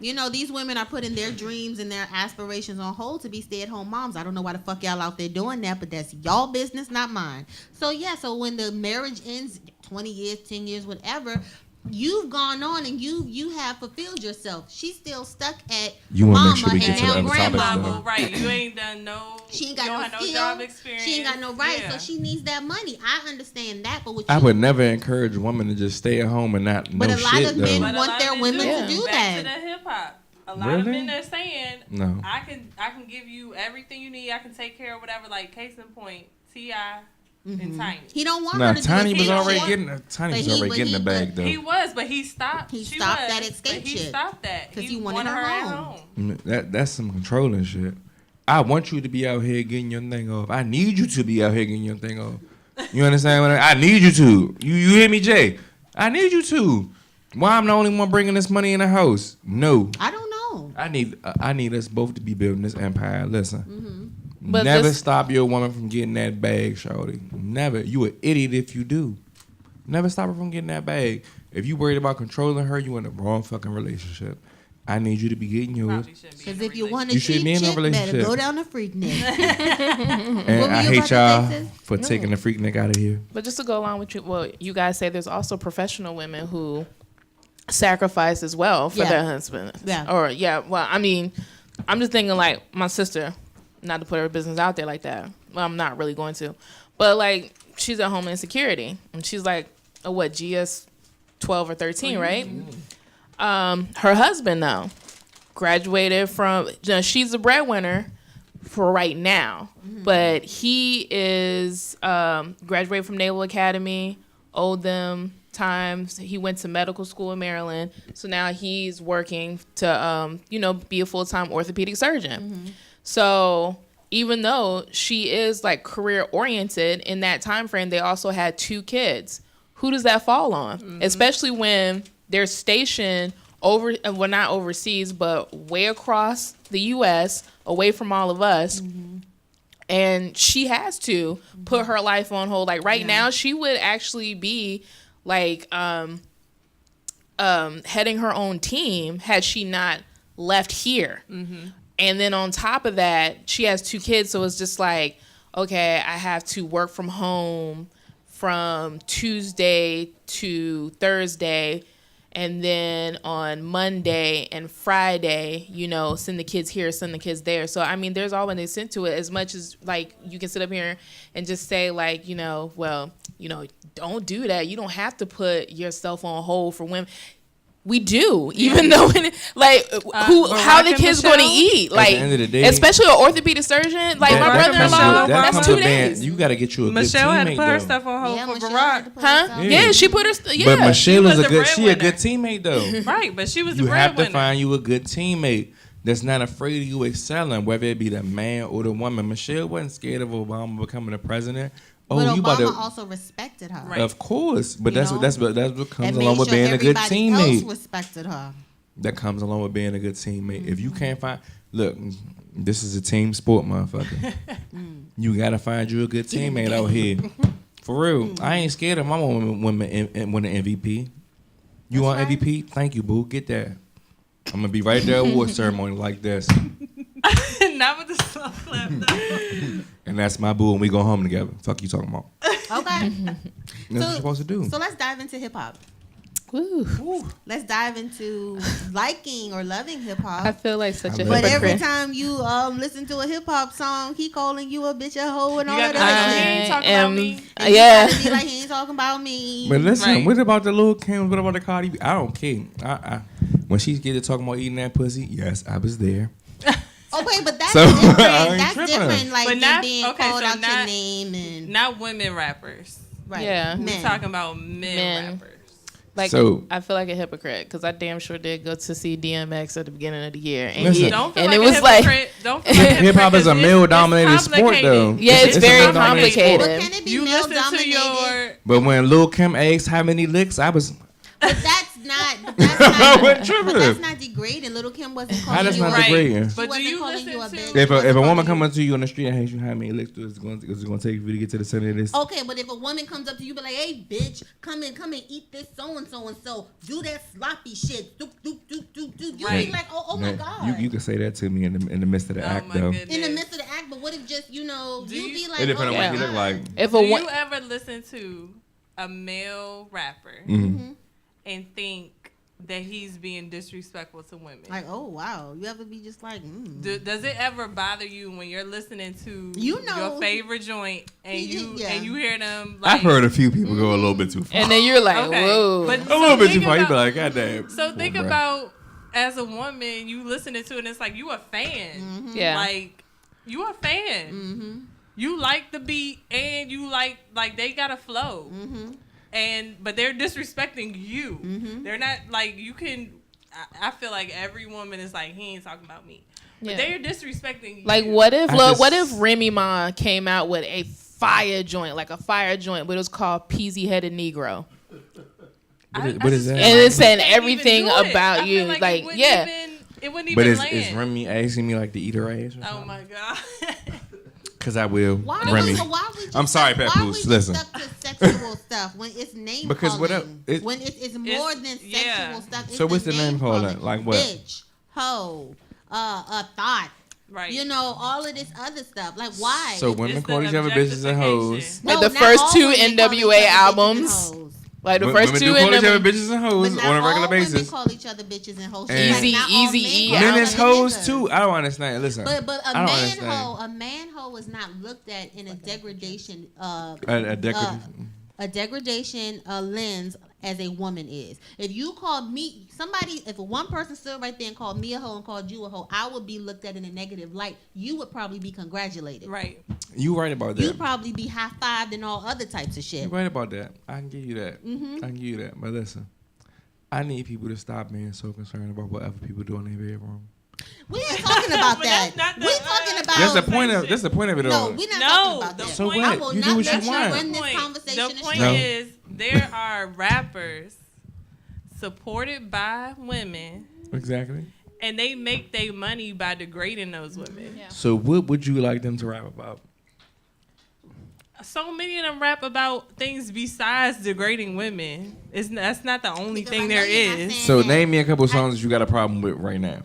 You know, these women are putting their dreams and their aspirations on hold to be stay-at-home moms. I don't know why the fuck y'all out there doing that, but that's y'all business, not mine. So, yeah, so when the marriage ends, 20 years, 10 years, whatever, you've gone on and you have fulfilled yourself. She's still stuck at You wanna mama make sure we and get to the now other topic, grandmama. though. Right, you ain't done no. She ain't you got don't no have no skill. job experience. She ain't got no right, Yeah. so she needs that money. I understand that, but what I you, would never encourage women to just stay at home and not But know a lot shit of though. men But a want lot their of men women to do Back that. to the hip hop. A lot Really? of men are saying, No. I can give you everything you need. I can take care of whatever. Like case in point, T.I. and Tiny. He don't want Nah, her to Tiny do was it. already He getting want- Tiny but was he- already but getting he- the bag but though. He was, but he stopped. He She stopped was, that escape but he shit. stopped that 'Cause he he wanted wanted her her at home. home. That's some controlling shit. I want you to be out here getting your thing off. I need you to be out here getting your thing off. You understand what I need you to. You hear me, Jay? I need you to. Why I'm the only one bringing this money in the house? No. I don't know. I need us both to be building this empire. Listen. But Never this- stop your woman from getting that bag, shawty. Never. You an idiot if you do. Never stop her from getting that bag. If you worried about controlling her, you in the wrong fucking relationship. I need you to be getting yours. Probably shouldn't be in Because a if you relationship. want You a shouldn't cheap be in a chick, better relationship. go down the freak neck. And What were I you hate about to y'all say, sis? for taking the freak neck out of here. But just to go along with you, well, you guys say there's also professional women who sacrifice as well for Yeah. their husband. Yeah. Or well, I mean, I'm just thinking like my sister, not to put her business out there like that. Well, I'm not really going to, but like she's at Homeland Security and she's like a GS 12 or 13, right? Her husband though graduated from. She's a breadwinner for right now, but he is graduated from Naval Academy, owed them times. He went to medical school in Maryland, so now he's working to be a full-time orthopedic surgeon. So even though she is like career oriented in that time frame, they also had 2 kids. Who does that fall on? Especially when they're stationed not overseas, but way across the U.S., away from all of us. And she has to put her life on hold. Like right now, she would actually be like heading her own team had she not left here. And then on top of that, she has 2 kids, so it's just like, okay, I have to work from home from Tuesday to Thursday, and then on Monday and Friday, send the kids here, send the kids there. So I mean, there's always they sent to it. As much as like you can sit up here and just say like, don't do that. You don't have to put yourself on hold for women. We do, even though, how the and kids going to Michelle? eat? At Like, the end of the day, especially an orthopedic surgeon. Like, my That comes brother-in-law, with- that's comes 2 with being- days. You got to get you a Michelle good had to teammate, put her though. stuff on hold Yeah, for Michelle Barack. had to put Huh? herself- Yeah, she put her, yeah. But Michelle was is a the good. She a breadwinner. good teammate though. Right, but she was the You have to breadwinner. find you a good teammate that's not afraid of you excelling, whether it be the man or the woman. Michelle wasn't scared of Obama becoming the president. Oh, but you about Obama to? also respected her. Right. Of course, but You that's know? what comes And along made with sure being a good everybody else teammate. respected her. That comes along with being a good teammate. If you can't find, look, this is a team sport, motherfucker. You gotta find you a good teammate out here. For real, I ain't scared of my woman win the MVP. You want right. MVP? Thank you, boo. Get that. I'm gonna be right there at award ceremony like this, Not with the slow clap. though. and that's my boo, and we go home together. Fuck you talking about? Okay. That's what you're supposed to do. So let's dive into hip hop. Woo. Let's dive into liking or loving hip I hop. feel like such a But But every hypocrite. time you listen to a hip hop song, he calling you a bitch, a hoe, and You all got that to other he shit. ain't talking am- about me. And Yeah. you gotta be like, he ain't talking about me. But listen, Right. what about the Lil Kim? What about the Cardi B? I don't care. When she get to talking about eating that pussy, yes, I was there. Okay, but that's So, I different. ain't That's tripping. different. Like But than not- being okay, called so out your not- name and Not women rappers. right. Yeah. Men. We're talking about men Men. rappers. Like, So- I feel like a hypocrite because I damn sure did go to see DMX at the beginning of the year, and, Listen. Don't feel and like it a was like, hypocrite. Don't feel like a Hip hop is a hypocrite 'cause male-dominated it's sport, though. complicated. yeah, it's a very male-dominated sport. complicated. But can it be You male listen to dominated? your. But when Lil Kim asked how many licks, I was. But that's not. I wasn't tripping. But that's not degrading. Little Kim wasn't calling How that's you not a Right. degrading? She But do wasn't you calling listen you a to- bitch. If She a wasn't woman calling come you- up to you on the street and asks you how many licks it's going to take for you to get to the center of this. Okay, but if a woman comes up to you, be like, "Hey, bitch, come and eat this so and so, do that sloppy shit, doop doop doop doop doop." You Right. be like, "Oh my Man, god." you can say that to me in the midst of the Oh act my though. goodness. in the midst of the act, but what if just Do you you- be like, It depends on "Oh what my you look God." like. If Do a you ever listen to a male rapper Mhm. and think that he's being disrespectful to women? Like, oh wow, you ever be just like, Does it ever bother you when you're listening to You know. your favorite joint and Yeah. you hear them? Like, I've heard a few people go a little bit too far. and then you're like, Okay. whoa. But a little bit too think far. You be about- like, God damn. So think Bruh. about as a woman, you listening to it, and it's like you a fan. Yeah. Like you a fan. You like the beat, and you like they got a flow. But they're disrespecting you. They're not like you can. I feel like every woman is like, he ain't talking about me. But Yeah. they're disrespecting you. Like, what if I just- Remy Ma came out with a fire joint, but it was called Peasy Headed Negro, What is that? and it's saying can't even everything do it. about I you, feel like, it wouldn't yeah. it wouldn't But even is land. Remy asking me like to eat her ass? Oh my god. Because I will. Why Remy. why we just I'm sorry, stuck- Papoose, why we just listen. stuck to sexual stuff when it's name Because calling? what up- it- when it's more than sexual yeah. stuff. It's So what's the name calling? Like what? Bitch, hoe, thought. Right. You know, all of this other stuff. Like, why? So women It's call the each other bitches and hoes. objectification. Like the not first all two women call each other NWA bitches and albums. hoes. Like the Women first do two call each other NWA. bitches and hoes But on a not regular all women basis. call each other bitches and hoes. And- Easy- Not all Easy-E men call Men album. each is other hoes niggas. too. I don't understand. Listen, But I don't understand. a man hoe is not looked at in a degradation A a degradation lens as a woman is. If you called me somebody, if one person stood right there and called me a hoe and called you a hoe, I would be looked at in a negative light. You would probably be congratulated. Right. You right about that. You'd probably be high fived and all other types of shit. You right about that. I can give you that. I can give you that. But listen, I need people to stop being so concerned about what other people do in their bedroom. We ain't talking about But that. that's not the- We're talking about That's the point of. That's the point of it No, all. we're not No, talking about the that. So point- I what? will You not do what let you you want. run this The conversation. point No. is there are rappers supported by women, Exactly. and they make their money by degrading those women. Yeah. So what would you like them to rap about? So many of them rap about things besides degrading women. That's not the only Because thing I know there you're not is. saying So that. name me a couple songs that you got a problem with right now.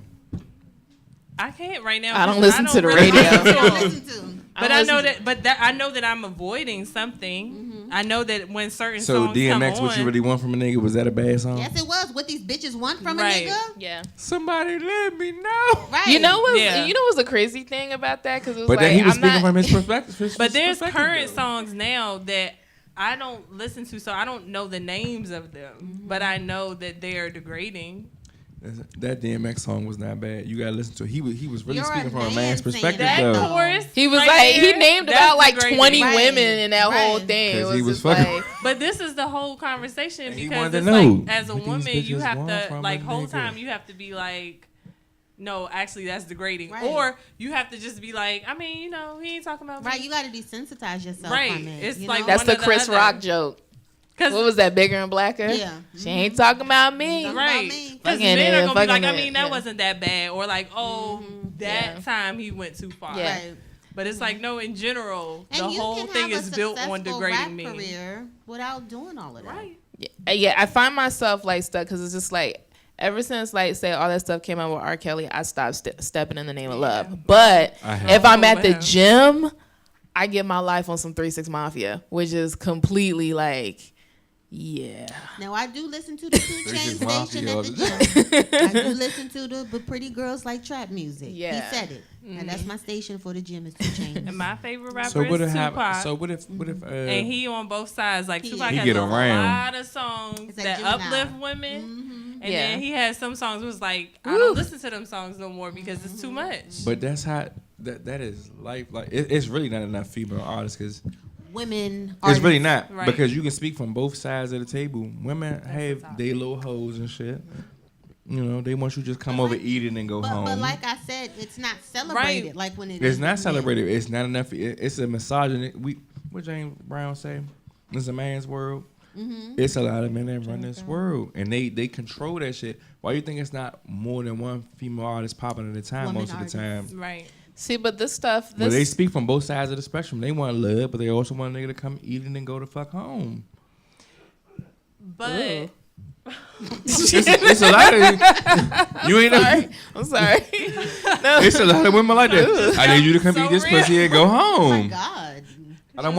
I can't right now. I don't because listen to the really radio. listen to You don't them. listen to 'em. But I I don't know listen that. I know that I'm avoiding something. I know that when certain So songs DMX, come what you on, really want from a nigga? Was that a bad song? Yes, it was. What these bitches want from Right. a nigga? Yeah. Somebody let me know. Right. You know what's Yeah. the crazy thing about that? Because it was But like, then he was I'm speaking not, from his perspective. But there's perspective, current though. songs now that I don't listen to, so I don't know the names of them. But I know that they are degrading. That DMX song was not bad. You gotta listen to it. He was really You're speaking a from a man man's saying perspective that, though. though. Chorus He was right like, he there, named that's about like degrading. 20 Right. women in that whole Right. thing. It 'Cause was he was just fucking- like, But this is the whole conversation And he because wanted it's to know like, as a what these woman, you bitches have want to, from like, a whole nigga. time you have to be like, no, actually, that's degrading. Right. Or you have to just be like, I mean, you know, he ain't talking about Right, me. you got to desensitize yourself Right. from it. It's you like know? that's one the or the Chris other. Rock joke. What Because was that, Bigger and Blacker? Yeah. She ain't talking about me. Talking right, about me. because Fucking men it, are gonna be fucking like, I it, mean, that yeah. wasn't that bad, or like, oh, that Yeah. time he went too far. Yeah. Right. But it's like, no, in general, And the you whole can thing have is a built on successful degrading rap men. career without doing all of that. Right. Yeah, I find myself like stuck because it's just like ever since like say all that stuff came out with R. Kelly, I stopped stepping in the name of love. But I have. if I'm at the Oh, wow. gym, I get my life on some 3-6 Mafia, which is completely like, yeah. Now I do listen to the 2 Chainz 3 Mafia station all at the the gym. I do listen to the but pretty girls like trap music. Yeah. He said it, and that's my station for the gym is 2 Chainz. And my favorite rapper So what is if Tupac. so what if and he on both sides. Like He Tupac is. has He get a around. lot of songs It's like that Gemini. uplift women. And Yeah. then he has some songs that was like, I Woo. don't listen to them songs no more because it's too much. But that's how that is life. Like it's really not enough female artists because women. It's really artists. not Right. because you can speak from both sides of the table. Women have they little hoes and shit. You know, they want you to just come over, eat it, and go home. But like I said, it's not celebrated Right. like when it It's is not with celebrated. It's not enough. It's a misogyny. What James Brown say? It's a man's world. Mm-hmm. It's a lot of men that run this world, and they control that shit. Why you think it's not more than one female artist popping at a time Woman most of the artists. time? Right. See, but this stuff, Well, they speak from both sides of the spectrum. They want love, but they also want a nigga to come eat it and go the fuck home. But It's a lot of you ain't sorry. I'm sorry. No. It's a lot of women like that. I need you to come So eat this real. pussy and go Oh my home. God. I don't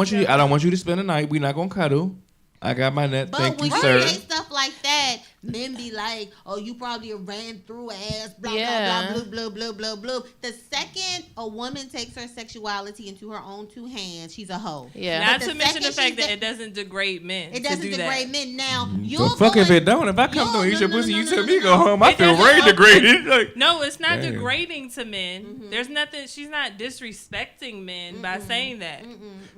want you to spend the night. We not gonna cuddle. I got my net. But Thank when you, you sir. say stuff like that, men be like, "Oh, you probably ran through ass." Blah Yeah. blah blah blah blah blah blah blah. The second a woman takes her sexuality into her own two hands, she's a hoe. Yeah. not But the to mention the second fact she's that it doesn't degrade men. It to doesn't do degrade that. men. Now The you're fuck if going- it don't? If I come No, through and eat no, your no, pussy, no, you no, tell no, me no, go home. I It feel doesn't- very degraded. Like, No, it's not Damn. degrading to men. There's nothing. She's not disrespecting men by saying that.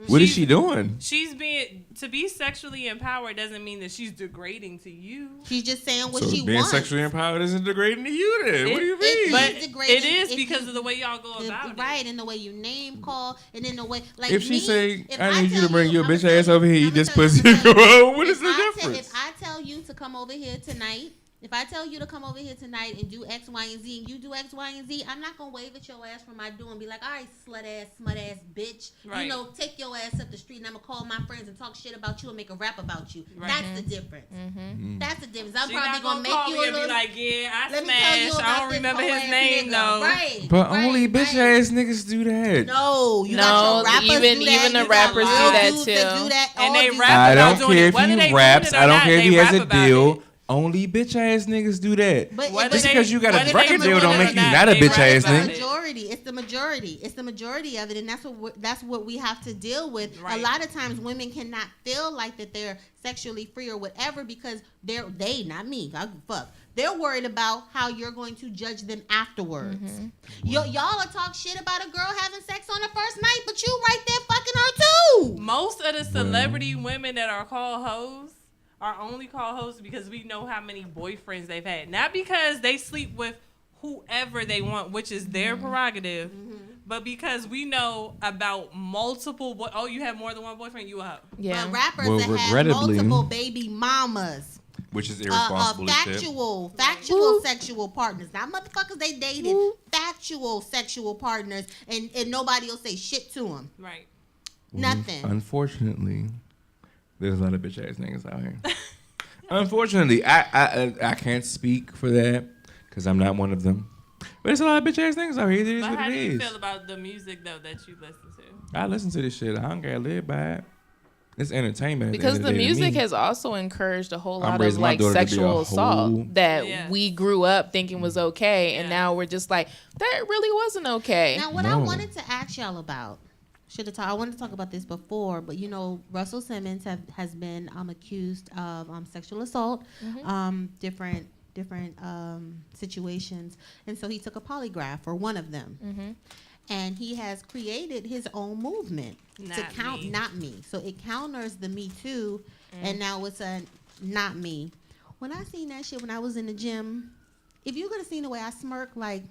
what is she doing? She's being to be sexually empowered doesn't mean that she's degrading to you. She's just saying what So she being wants. sexually empowered isn't degrading to you then? What do you it- mean? But It's degrading it is if because you- of the way y'all go about it. Right, in the way you name call, and in the way like if she me, say, if I need you tell to bring your I'ma bitch tell ass you- over here, eat I'ma this tell you- pussy, I'ma and go tell you. home, what is If the I tell- difference? If I tell you to come over here tonight, if I tell you to come over here tonight and do X, Y, and Z, and you do X, Y, and Z, I'm not gonna wave at your ass from my door and be like, all right, slut ass, smut ass, bitch. Right. You know, take your ass up the street and I'm gonna call my friends and talk shit about you and make a rap about you. Right. That's the difference. That's the difference. I'm She probably not gonna gonna make call you me a and be little. like, yeah, I Let me tell you smashed. about I don't this remember his hoe-ass name nigga. though. Right. But right, only bitch right. ass niggas do that. No, you No, got your rappers even- do that. even the You got rappers do real that dudes too. that do that. And All they dudes rap do I that. about don't doing care it. if Whether they he doing raps. it or I don't not, care if they he has rap a about deal. it. Only bitch ass niggas do that. But Whether Just they- because you got whether a they record deal doing don't it make or you not, not a they bitch rap ass about nigga. it. It's the majority. It's the majority of it, and that's what we have to deal with. Right. A lot of times, women cannot feel like that they're sexually free or whatever because they not me. Fuck. They're worried about how you're going to judge them afterwards. Y'all will talk shit about a girl having sex on the first night, but you right there fucking her too. Most of the celebrity women that are called hoes are only called hoes because we know how many boyfriends they've had. Not because they sleep with whoever they want, which is their prerogative, but because we know about multiple. Oh, you have more than one boyfriend, you a hoe. Yeah. But rappers Well, that have regrettably- multiple baby mamas. Which is irresponsible as shit. Factual sexual partners, not motherfuckers they dated. Factual sexual partners, and nobody will say shit to them. Right. Nothing. Unfortunately, there's a lot of bitch ass niggas out here. Unfortunately, I can't speak for that because I'm not one of them. But there's a lot of bitch ass niggas out here. It is But what how it do you is. feel about the music though that you listen to? I listen to this shit. I don't gotta live by it. It's entertainment. at Because end the of day to music me. has also encouraged a whole I'm lot of raising my like daughter to be a sexual whole- assault that Yeah. we grew up thinking was okay, and Yeah. now we're just like that really wasn't okay. Now, what I No. wanted to ask y'all about, I wanted to talk about this before, but you know, Russell Simmons has been accused of sexual assault, different situations, and so he took a polygraph for one of them, and he has created his own movement to Not count me. not me. So it counters the Me Too, and now it's a not me. When I seen that shit when I was in the gym, if you could have seen the way I smirk, like,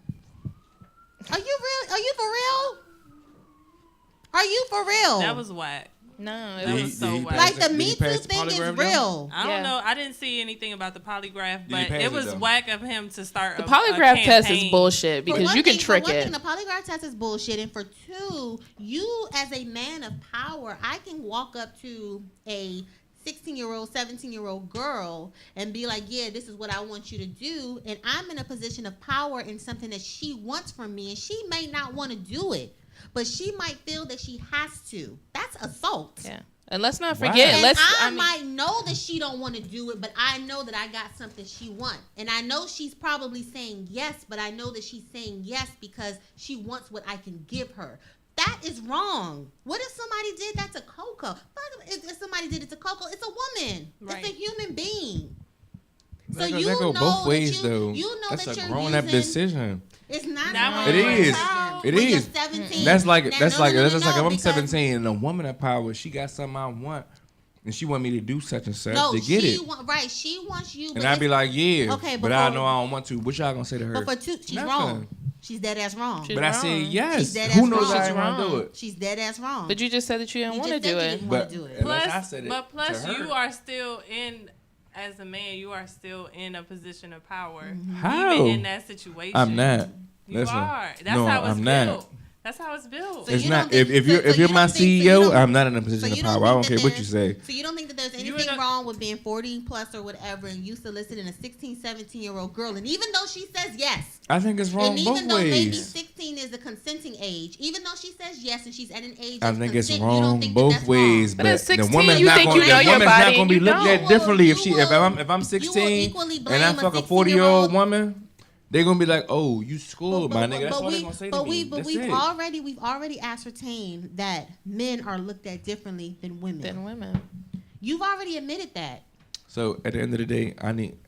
are you real? Are you for real? Are you for real? That was whack. No, That it was was so whack. like the Did he Me Too pass the thing is polygraph, though? real. I don't Yeah. know. I didn't see anything about the polygraph, Did he but pass it it, was though? whack of him to start the a polygraph test is campaign. bullshit For because one you can thing- trick for one it. thing, the polygraph test is bullshit, and for two, you as a man of power, I can walk up to a 16-year-old, 17-year-old girl and be like, yeah, this is what I want you to do, and I'm in a position of power in something that she wants from me, and she may not want to do it, but she might feel that she has to. That's assault. Yeah, and let's not Wow. forget. And I I mean, might know that she don't want to do it, but I know that I got something she wants. And I know she's probably saying yes, but I know that she's saying yes because she wants what I can give her. That is wrong. What if somebody did that to Coco? If somebody did it to Coco, it's a woman. Right. It's a human being. That So go, that go both ways, though. You know That's that a you're grown-up using- decision. It's not. Not wrong. It is. Child. It when is. you're 17. That's like Now, that's no, like no, no, that's no, like if I'm because- 17 and a woman of power, she got something I want, and she want me to do such and such No, to get she it. right. She wants you. And but I'd be it's- like, yeah, Okay, but I know I don't want to. What y'all gonna say to her? But for two, she's Nothing. wrong. She's dead ass wrong. She's But I said wrong. yes. She's dead Who ass knows wrong. I She's want to do wrong. it? She's dead ass wrong. But you just said that you didn't You want to just said do you it. didn't wanna But do it. unless I Plus, said it but plus, to her. you are still in, as a man, you are still in a position of power. How? Even in that situation. I'm not. You Listen, are. That's no, how it's I'm built. not. That's how it's built. So It's you not. don't think- If so- you're so if you you're don't my think- so you CEO, don't- I'm not in a So position you of don't power. I don't think care that what you say. So you don't think that there's You anything don't- wrong with being 40 plus or whatever and you soliciting a 16, 17-year-old girl, and even though she says yes, I think it's wrong and both even though maybe ways. 16 is a consenting age, even though she says yes and she's at an age I of think it's consent, you don't wrong think that both that's ways, wrong. But but at 16, the woman's you not think gonna, you know the your woman's body not gonna and be you looked don't. at differently if You if I'm will 16 equally and I blame a fuck a 16-year-old 40-year-old woman. They gonna be like, "Oh, you schooled, my nigga." That's all they gonna say to me. But That's we've it. already ascertained that men are looked at differently than women. Than women. You've already admitted that. So at the end of the day,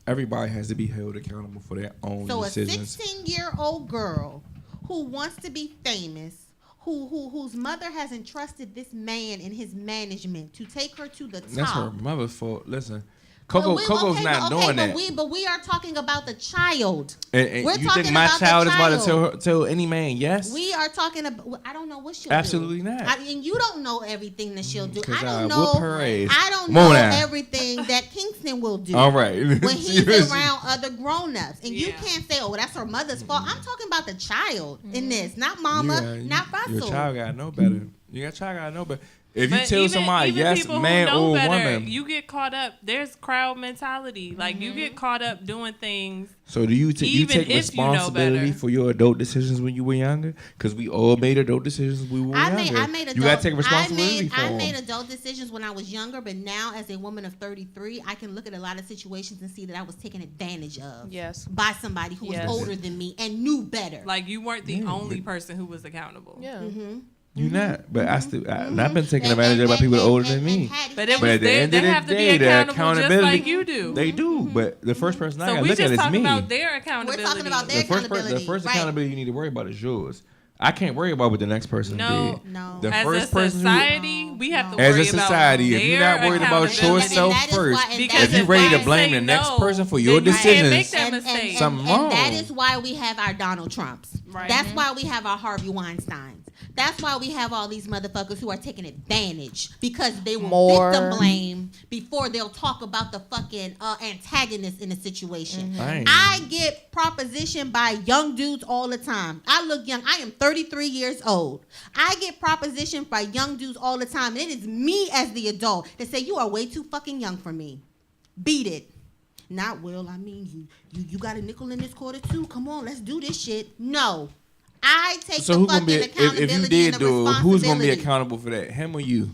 everybody has to be held accountable for their own So decisions. a 16-year-old girl who wants to be famous, whose mother has entrusted this man and his management to take her to the top. That's her mother's fault. Listen, But Coco's not doing that. But we are talking about the child. And We're you talking think my about the child is about to child. tell any man yes? We are talking about. I don't know what she'll Absolutely do. not. And you don't know everything that she'll do. 'Cause I I don't know. whoop her ass. I don't Come on know now. everything that Kingston will do. All right. When he's around other grown-ups, and you Yeah. can't say, "Oh, that's her mother's fault." I'm talking about the child in this, not mama, not Your Russell. child gotta know better. Your child gotta know better. If you But tell somebody yes, people who man know or better, woman. you get caught up. There's crowd mentality. Like you get caught up doing things. So do you you Even take if you know responsibility better. for your adult decisions when you were younger? Because we all made adult decisions when we were I younger. made adult, you gotta take responsibility for I them. made adult decisions when I was younger, but now as a woman of 33, I can look at a lot of situations and see that I was taken advantage of. Yes. By somebody who Yes. was older than me and knew better. Like you weren't the Yeah, only but- person who was accountable. Yeah. You not, but I still and I've been taken And- advantage of by and- people and- older than and- me. and Hattie- But it But was at the they end of the have to day, be the accountable just accountability like you do. They do, but the first person I So gotta we look at just is talking me. about their accountability. We're talking about their The accountability. first right. accountability you need to worry about is yours. I can't worry about what the next person No, did. No. The As first a person who, society, we have to as worry a society, about if you're not their worried about accountability. yourself And that is first, why- and Because if you're if ready to I blame say the next no, person for your then you can't make decisions, that mistake. Something and wrong. that is why we have our Donald Trumps. Right. That's why we have our Harvey Weinsteins. That's why we have all these motherfuckers who are taking advantage because they will More. victim blame before they'll talk about the fucking antagonist in a situation. Right. I get propositioned by young dudes all the time. I look young. I am 33 years old. I get propositioned by young dudes all the time. And it is me as the adult that say, you are way too fucking young for me. Beat it. Not, well, I mean, you got a nickel in this quarter too. Come on, let's do this shit. No. I take So the who gonna fucking be accountability if you did and the do it? Who's gonna be responsibility. accountable for that? Him or you?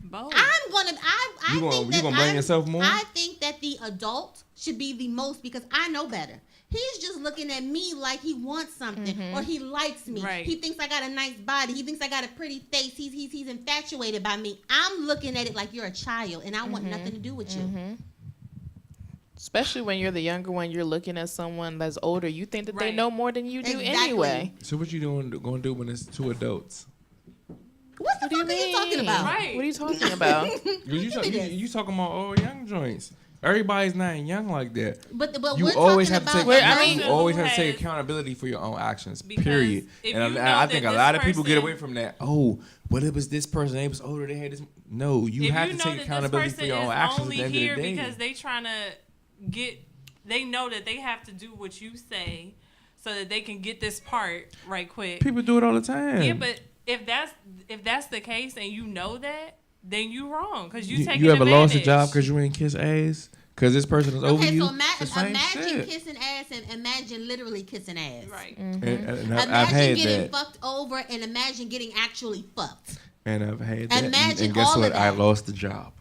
Both. I'm gonna. I You gonna- think you that gonna blame I'm- yourself more? I think that the adult should be the most because I know better. He's just looking at me like he wants something or he likes me. Right. He thinks I got a nice body. He thinks I got a pretty face. He's infatuated by me. I'm looking at it like you're a child and I want nothing to do with you. Especially when you're the younger one, you're looking at someone that's older. You think that they Right. know more than you do Exactly. anyway. So what you gonna do when it's two adults? What the What do you fuck are you mean? talking about? Right. What are you talking about? You talking about all young joints. Everybody's not young like that. But You we're always talking have to about. take. Wait, I mean- you always have to take has- accountability for your own actions. Because Period. if And you know I that think a this lot of people get person- away from that. Oh, but it was this person. They was older. They had this. No, you if have you to know take that accountability this for person your own is actions at only the end here of the day. because they trying to get, they know that they have to do what you say so that they can get this part right quick. People do it all the time. Yeah, but if that's the case and you know that, then you wrong because you take you ever lost a advantage. job because you ain't kiss ass? Because this person is over Okay, you. so It's the same imagine shit. kissing ass and imagine literally kissing ass. Right. And I've Imagine had getting that. fucked over and imagine getting actually fucked. And I've had that. Imagine and guess all of what? I that. lost the job.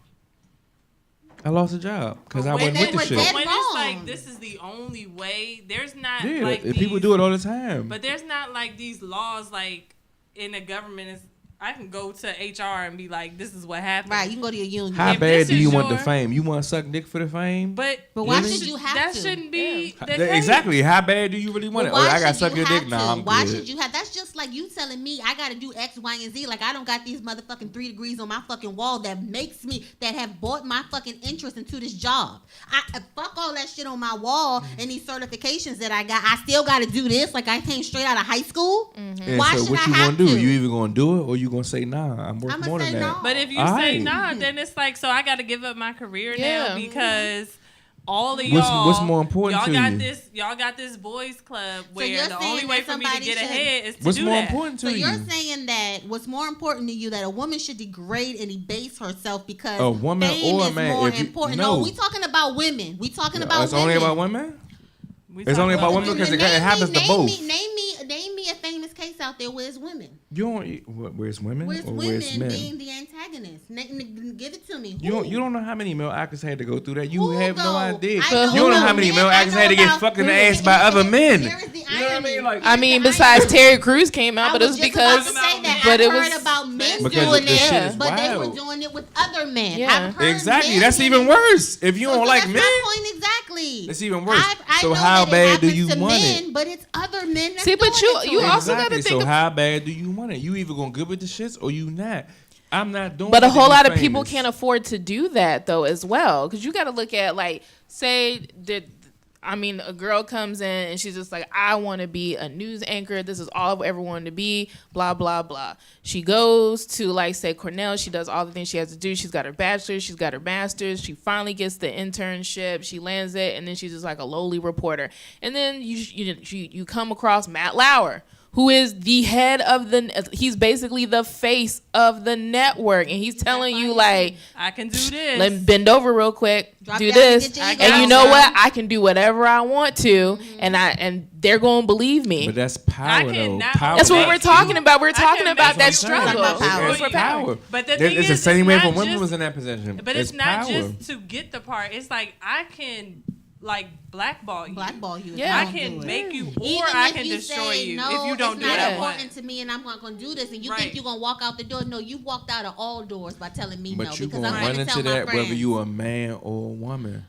I lost a job because I When wasn't they with the were shit. dead When wrong. it's like this is the only way, there's not Yeah, like people these- do it all the time. But there's not like these laws like in the government is. I can go to HR and be like, "This is what happened." Right, you can go to your union. How if bad this do is you want the your- fame? You want to suck dick for the fame? But why Really? should you have that to? shouldn't be the That- case. exactly. How bad do you really want it? But Oh, why I got to should suck you your have dick. to? Nah, I'm Why good. should you have? That's just just like you telling me I gotta do X, Y, and Z. Like I don't got these motherfucking 3 degrees on my fucking wall that have brought my fucking interest into this job. Fuck all that shit on my wall and these certifications that I got. I still gotta do this. Like I came straight out of high school. And Why so should what I you have gonna do? to? You either gonna do it or you gonna say nah. I'm worth I'ma more than say that. no. But if you All say right. nah, then it's like, so I got to give up my career Yeah. now because all of What's- y'all, what's more important y'all to got you? y'all got this boys club So where you're the saying only way that for me to somebody get should- ahead is to What's do more that. important to So you? you're saying that what's more important to you that a woman should degrade and debase herself because A woman fame or a is man, more if you- important. no. No, we talking about women. We talking about It's women. only about women. We It's talk only about women because it happens to both. Name me a famous case out there where it's women. You don't. Where's women? Where's or where's women men? being the antagonist? Give it to me. You don't know how many male actors had to go through that. You Who have no though? idea. I You don't know how many men. male I actors know had to get about- fucking the ass by other men. There is the You know what I irony. mean? Like, I mean, Here's the besides irony. Terry Crews came out, but it was just about because to say that. but I've it heard was about men Because doing the shit it, is but they were wild. doing it with other men. Yeah. I've heard exactly. men That's get even it. worse. If you So don't like that's men, my point exactly. it's even worse. I So know how that it bad do happens you to want men, it? But it's other men. That's See, but doing it to you them. also gotta Exactly. think So of- how bad do you want it? You either gonna good with the shits or you not. I'm not doing. But it a to whole be lot of people famous. can't afford to do that though as well, because you got to look at like, say that. I mean, a girl comes in and she's just like, I want to be a news anchor. This is all I've ever wanted to be, blah, blah, blah. She goes to, like, say, Cornell. She does all the things she has to do. She's got her bachelor's. She's got her master's. She finally gets the internship. She lands it. And then she's just like a lowly reporter. And then you come across Matt Lauer, who is the head of he's basically the face of the network. And he's telling you, like, I can do this. let me bend over real quick, Drop do down this, and get your and ego you know out. what? I can do whatever I want to, and they're gonna believe me. But that's power, I though. cannot- Power. That's what Make we're you- talking about. We're talking can about make that you- struggle. Talking about power. It's power. But the It's thing the is, same it's way not for women just- was in that position. But it's not power. just to get the part. It's like I can like blackball you. Blackball you. if Yeah. you I don't can do it. make you, or Even I if can you destroy say, you no, if you don't do it's what not I want. important to me, and I'm not going to do this, and you Right. think you're going to walk out the door. No, you walked out of all doors by telling me no, But you because gonna I'm run going to into tell my that friends. whether you a man or a woman.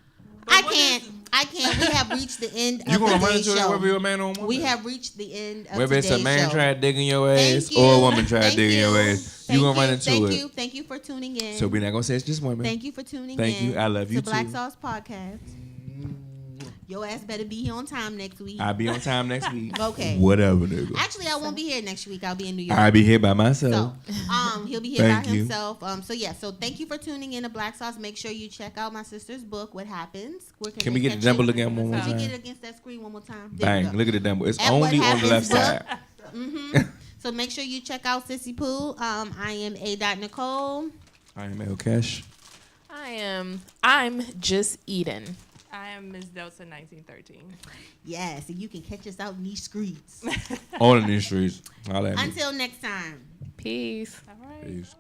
I what can't. is- I can't. We have reached the end You of gonna run today's into that show. whether you a man or a woman. We have reached the end of whether it's today's a man show. trying to dig in your Thank ass you. or a woman trying to Thank dig in your you. ass, Thank you gonna run into Thank it. you. Thank you for tuning in. So we're not gonna say it's just women. Thank you for tuning Thank in. you. I love you to Black too. Sauce Podcast. Your ass better be here on time next week. I'll be on time next week. Okay. Whatever, nigga. Actually, I won't be here next week. I'll be in New York. I'll be here by myself. So, he'll be here by Thank you. himself. So yeah. So thank you for tuning in to Black Sauce. Make sure you check out my sister's book, What Happens. Where Can they we get the catch jumble it? again one more Can we get time? it against that screen one more time? There we Bang! go. Look at the demo. It's At only What on the left Happens side. So make sure you check out Sissy Pooh. I am A. Nicole. I am El Cash. I'm just Eden. I am Ms. Delta 1913. Yes, and you can catch us out in these streets. On the streets. Holla at me. Until next time. Peace. All right. Peace.